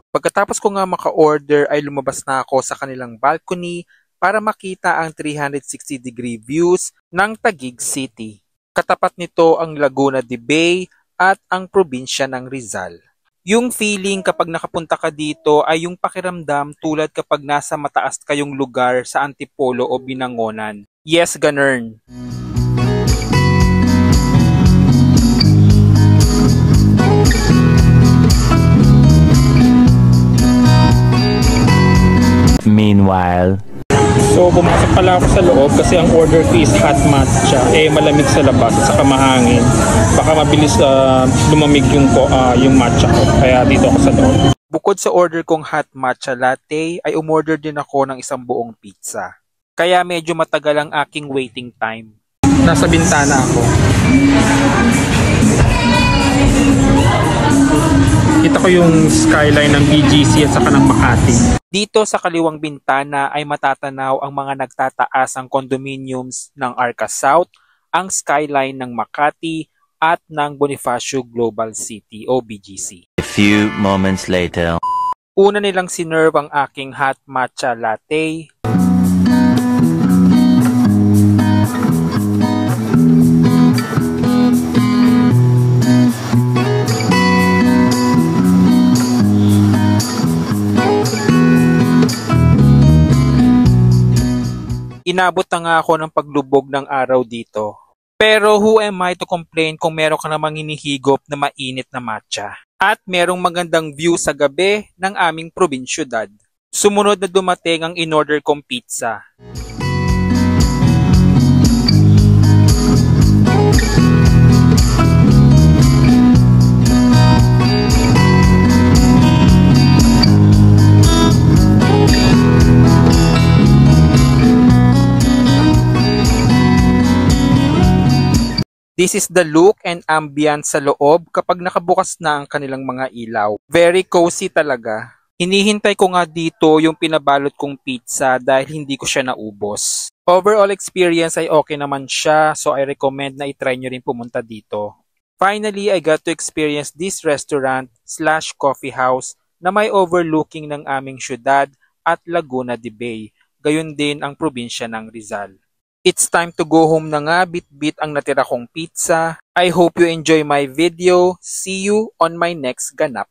Pagkatapos ko nga maka-order ay lumabas na ako sa kanilang balcony para makita ang 360-degree views ng Taguig City. Katapat nito ang Laguna de Bay at ang probinsya ng Rizal. Yung feeling kapag nakapunta ka dito ay yung pakiramdam tulad kapag nasa mataas kayong lugar sa Antipolo o Binangonan. Yes, ganun. Meanwhile, so pumasok pala ako sa loob kasi ang order ko is hot matcha. Malamig sa labas at saka mahangin. Baka mabilis lumamig yung matcha ko. Kaya dito ako sa loob. Bukod sa order kong hot matcha latte, ay umorder din ako ng isang buong pizza. Kaya medyo matagal ang aking waiting time. Nasa bintana ako. Kita ko yung skyline ng BGC at saka ng Makati. Dito sa kaliwang bintana ay matatanaw ang mga nagtataas ang condominiums ng Arca South, ang skyline ng Makati at ng Bonifacio Global City o BGC. a few moments later. Una nilang sinerve ang aking hot matcha latte. Inabot na nga ako ng paglubog ng araw dito. Pero who am I to complain kung meron ka namang hinihigop na mainit na matcha? At merong magandang view sa gabi ng aming probinsyudad. Sumunod na dumating ang in-order kong pizza. This is the look and ambience sa loob kapag nakabukas na ang kanilang mga ilaw. Very cozy talaga. Hinihintay ko nga dito yung pinabalot kong pizza dahil hindi ko siya naubos. Overall experience ay okay naman siya, so I recommend na itry nyo rin pumunta dito. Finally, I got to experience this restaurant/coffee house na may overlooking ng aming syudad at Laguna de Bay. Gayon din ang probinsya ng Rizal. It's time to go home na nga, bit-bit ang natira kong pizza. I hope you enjoy my video. See you on my next ganap.